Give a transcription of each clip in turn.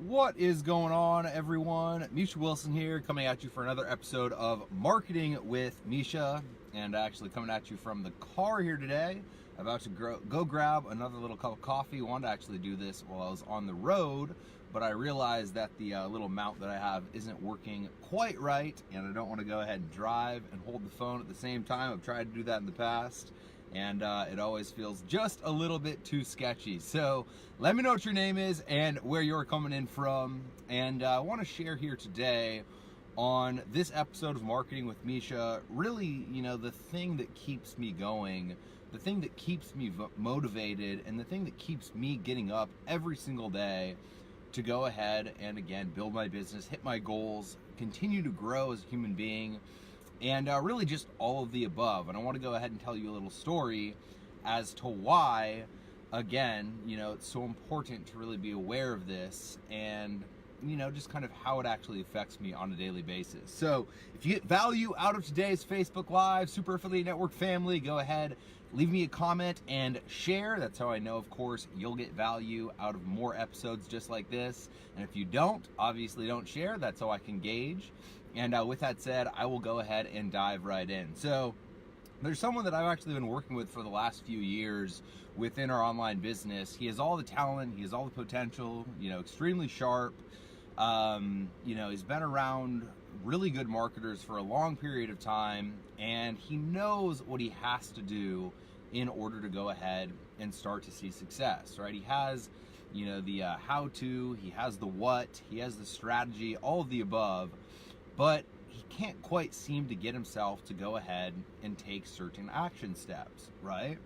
What is going on, everyone? Misha Wilson here, coming at you for another episode of Marketing with Misha, and actually coming at you from the car here today. About to go grab another little cup of coffee. Wanted to actually do this while I was on the road, but I realized that the little mount that I have isn't working quite right, and I don't want to go ahead and drive and hold the phone at the same time. I've tried to do that in the past, and it always feels just a little bit too sketchy. So let me know what your name is and where you're coming in from. And I want to share here today on this episode of Marketing with Misha, really, the thing that keeps me going, the thing that keeps me motivated, and the thing that keeps me getting up every single day to go ahead and, again, build my business, hit my goals, continue to grow as a human being, and really just all of the above. And I want to go ahead and tell you a little story as to why, again, it's so important to really be aware of this and, just kind of how it actually affects me on a daily basis. So if you get value out of today's Facebook Live, Super Affiliate Network family, go ahead, leave me a comment and share. That's how I know, of course, you'll get value out of more episodes just like this. And if you don't, obviously don't share. That's how I can gauge. And with that said, I will go ahead and dive right in. So there's someone that I've actually been working with for the last few years within our online business. He has all the talent, he has all the potential, extremely sharp. He's been around really good marketers for a long period of time, and he knows what he has to do in order to go ahead and start to see success, right? He has, the how-to, he has the what, he has the strategy, all of the above, but he can't quite seem to get himself to go ahead and take certain action steps, right?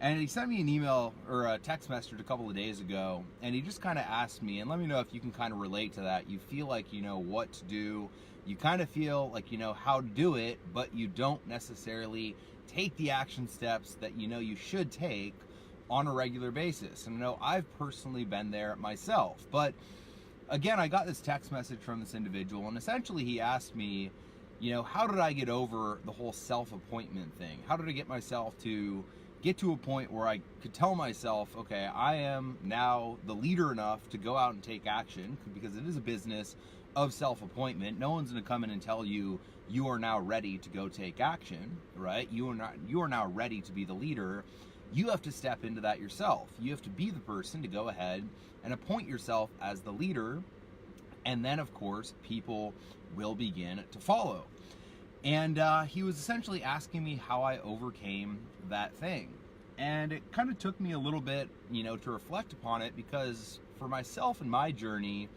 And he sent me an email or a text message a couple of days ago, and he just kind of asked me, and let me know if you can kind of relate to that. You feel like you know what to do, you kind of feel like you know how to do it, but you don't necessarily take the action steps that you should take on a regular basis. And I've personally been there myself, but again, I got this text message from this individual, and essentially he asked me, how did I get over the whole self-appointment thing? How did I get myself to get to a point where I could tell myself, okay, I am now the leader enough to go out and take action, because it is a business of self-appointment. No one's going to come in and tell you you are now ready to go take action, right? You are now ready to be the leader. You have to step into that yourself. You have to be the person to go ahead and appoint yourself as the leader, and then of course people will begin to follow. And he was essentially asking me how I overcame that thing. And it kind of took me a little bit, to reflect upon it, because for myself and my journey,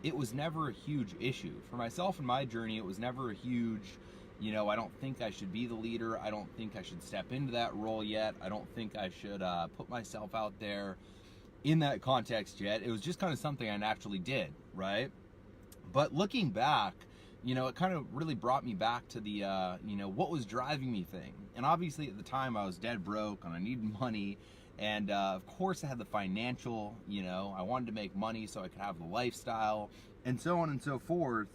it was never a huge issue. For myself and my journey, it was never a huge, I don't think I should be the leader. I don't think I should step into that role yet. I don't think I should put myself out there in that context yet. It was just kind of something I naturally did, right? But looking back, it kind of really brought me back to the, what was driving me thing. And obviously at the time I was dead broke and I needed money. And of course I had the financial, I wanted to make money so I could have the lifestyle and so on and so forth.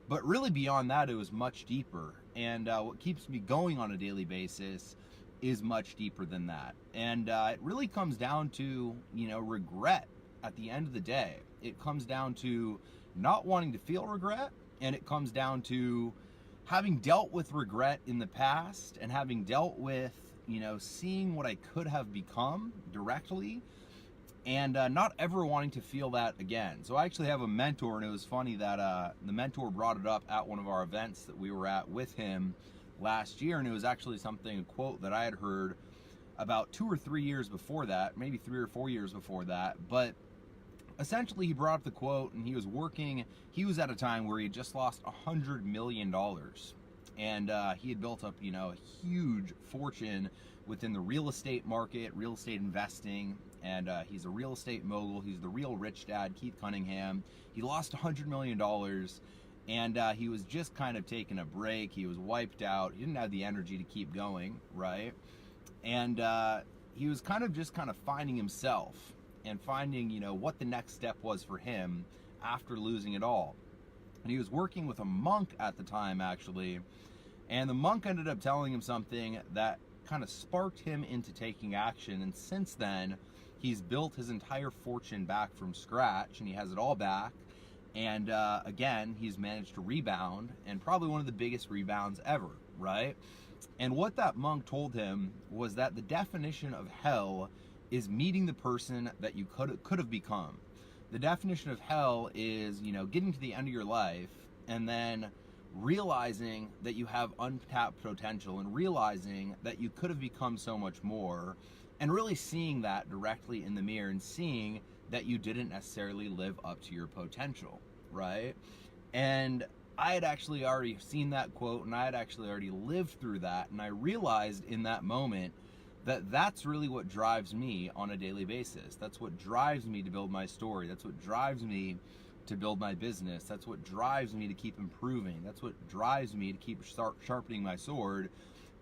But really beyond that, it was much deeper. And what keeps me going on a daily basis is much deeper than that. And it really comes down to, regret at the end of the day. It comes down to not wanting to feel regret. And it comes down to having dealt with regret in the past and having dealt with, seeing what I could have become directly, and not ever wanting to feel that again. So I actually have a mentor, and it was funny that the mentor brought it up at one of our events that we were at with him last year, and it was actually a quote that I had heard about 2 or 3 years before that, maybe 3 or 4 years before that. But essentially, he brought up the quote, and he was at a time where he had just lost $100 million. And he had built up, a huge fortune within the real estate market, real estate investing. And he's a real estate mogul. He's the real rich dad, Keith Cunningham. He lost $100 million. And he was just kind of taking a break. He was wiped out. He didn't have the energy to keep going, right? And he was kind of finding himself and finding, what the next step was for him after losing it all. And he was working with a monk at the time, actually, and the monk ended up telling him something that kind of sparked him into taking action. And since then, He's built his entire fortune back from scratch, and he has it all back. And again, he's managed to rebound, and probably one of the biggest rebounds ever, right? And what that monk told him was that the definition of hell is meeting the person that you could have become. The definition of hell is, getting to the end of your life and then realizing that you have untapped potential and realizing that you could have become so much more, and really seeing that directly in the mirror and seeing that you didn't necessarily live up to your potential, right? And I had actually already seen that quote, and I had actually already lived through that, and I realized in that moment that that's really what drives me on a daily basis. That's what drives me to build my story. That's what drives me to build my business. That's what drives me to keep improving. That's what drives me to keep sharpening my sword.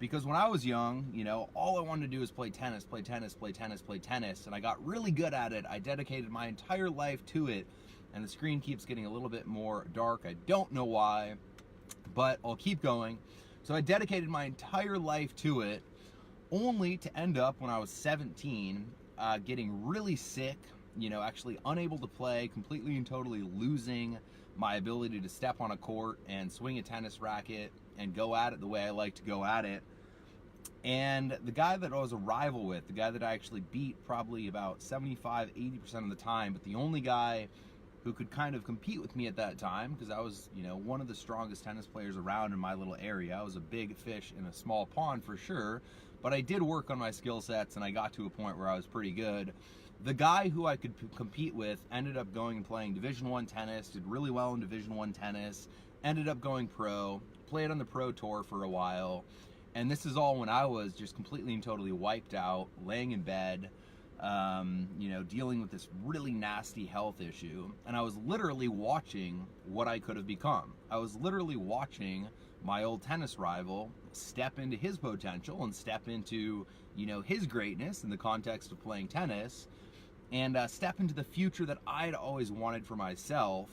Because when I was young, all I wanted to do was play tennis, and I got really good at it. I dedicated my entire life to it, and the screen keeps getting a little bit more dark. I don't know why, but I'll keep going. So I dedicated my entire life to it, only to end up when I was 17, getting really sick, actually unable to play, completely and totally losing my ability to step on a court and swing a tennis racket and go at it the way I like to go at it. And the guy that I was a rival with, the guy that I actually beat probably about 75-80% of the time, but the only guy who could kind of compete with me at that time, because I was, one of the strongest tennis players around in my little area. I was a big fish in a small pond for sure, but I did work on my skill sets and I got to a point where I was pretty good. The guy who I could compete with ended up going and playing Division I tennis, did really well in Division I tennis, ended up going pro, played on the pro tour for a while, and this is all when I was just completely and totally wiped out, laying in bed, dealing with this really nasty health issue. And I was literally watching what I could have become. I was literally watching my old tennis rival step into his potential and step into, his greatness in the context of playing tennis, and step into the future that I'd always wanted for myself,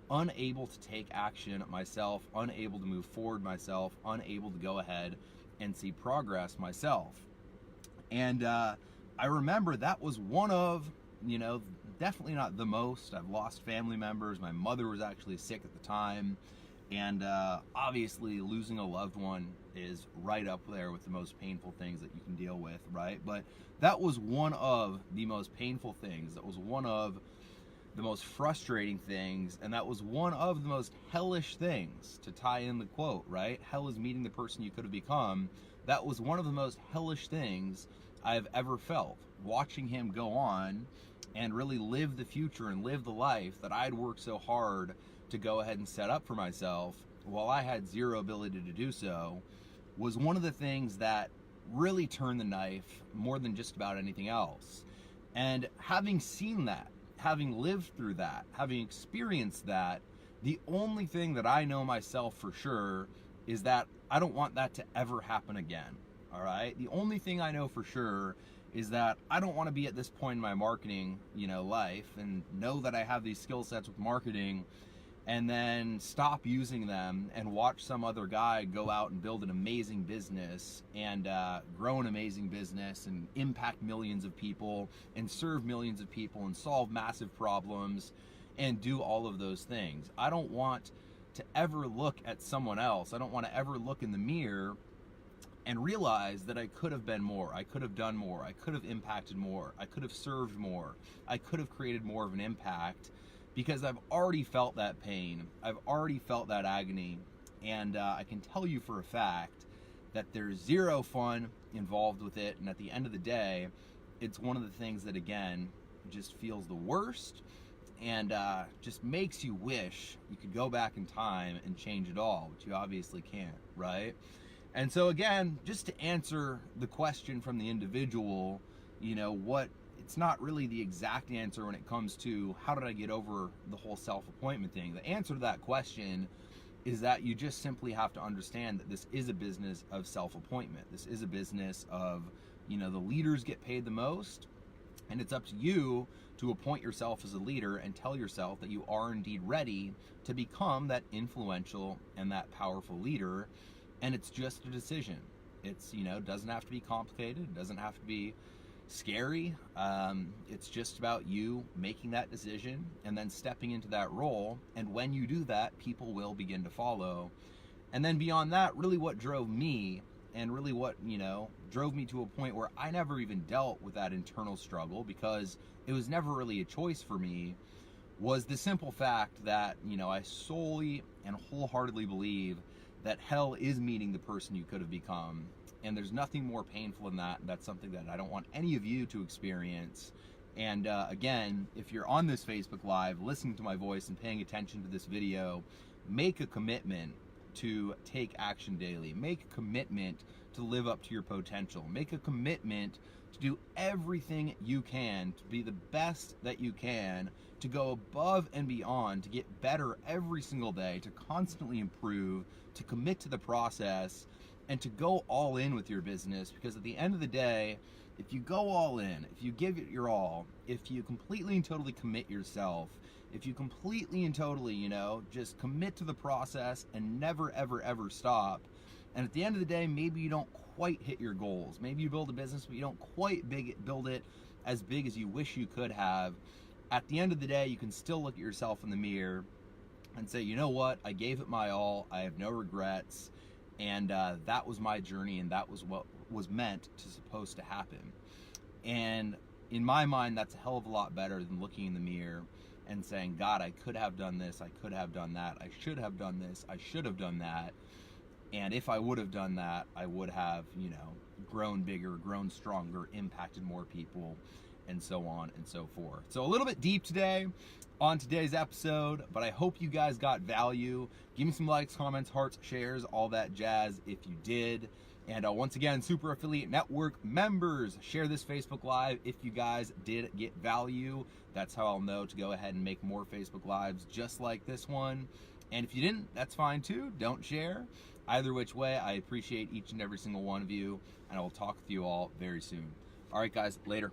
unable to take action myself, unable to move forward myself, unable to go ahead and see progress myself. And I remember that was one of, definitely not the most. I've lost family members. My mother was actually sick at the time. And obviously losing a loved one is right up there with the most painful things that you can deal with, right? But that was one of the most painful things. That was one of the most frustrating things, and that was one of the most hellish things, to tie in the quote, right? Hell is meeting the person you could have become. That was one of the most hellish things I've ever felt, watching him go on and really live the future and live the life that I'd worked so hard to go ahead and set up for myself while I had zero ability to do so, was one of the things that really turned the knife more than just about anything else. And having seen that, having lived through that, having experienced that, the only thing that I know myself for sure is that I don't want that to ever happen again, all right? The only thing I know for sure is that I don't want to be at this point in my marketing, life, and know that I have these skill sets with marketing and then stop using them and watch some other guy go out and build an amazing business and grow an amazing business and impact millions of people and serve millions of people and solve massive problems and do all of those things. I don't want to ever look at someone else. I don't want to ever look in the mirror and realize that I could have been more, I could have done more, I could have impacted more, I could have served more, I could have created more of an impact, because I've already felt that pain, I've already felt that agony, and I can tell you for a fact that there's zero fun involved with it, and at the end of the day, it's one of the things that, again, just feels the worst, and just makes you wish you could go back in time and change it all, which you obviously can't, right? And so again, just to answer the question from the individual, it's not really the exact answer when it comes to how did I get over the whole self-appointment thing. The answer to that question is that you just simply have to understand that this is a business of self-appointment. This is a business of, the leaders get paid the most, and it's up to you to appoint yourself as a leader and tell yourself that you are indeed ready to become that influential and that powerful leader. And it's just a decision. It's, doesn't have to be complicated. It doesn't have to be scary. It's just about you making that decision and then stepping into that role. And when you do that, people will begin to follow. And then beyond that, really what drove me and really what, drove me to a point where I never even dealt with that internal struggle, because it was never really a choice for me, was the simple fact that, I solely and wholeheartedly believe that hell is meeting the person you could have become. And there's nothing more painful than that. That's something that I don't want any of you to experience. And again, if you're on this Facebook Live, listening to my voice and paying attention to this video, make a commitment to take action daily. Make a commitment to live up to your potential. Make a commitment to do everything you can to be the best that you can, to go above and beyond, to get better every single day, to constantly improve, to commit to the process, and to go all in with your business. Because at the end of the day, if you go all in, if you give it your all, if you completely and totally commit yourself, if you completely and totally, just commit to the process and never, ever, ever stop, and at the end of the day, maybe you don't quite hit your goals. Maybe you build a business, but you don't quite build it as big as you wish you could have. At the end of the day, you can still look at yourself in the mirror and say, you know what, I gave it my all, I have no regrets, and that was my journey, and that was what was meant to supposed to happen. And in my mind, that's a hell of a lot better than looking in the mirror and saying, God, I could have done this, I could have done that, I should have done this, I should have done that. And if I would have done that, I would have, grown bigger, grown stronger, impacted more people, and so on and so forth. So a little bit deep today on today's episode, but I hope you guys got value. Give me some likes, comments, hearts, shares, all that jazz if you did. And once again, Super Affiliate Network members, share this Facebook Live if you guys did get value. That's how I'll know to go ahead and make more Facebook Lives just like this one. And if you didn't, that's fine too. Don't share. Either which way, I appreciate each and every single one of you, and I will talk with you all very soon. All right, guys, later.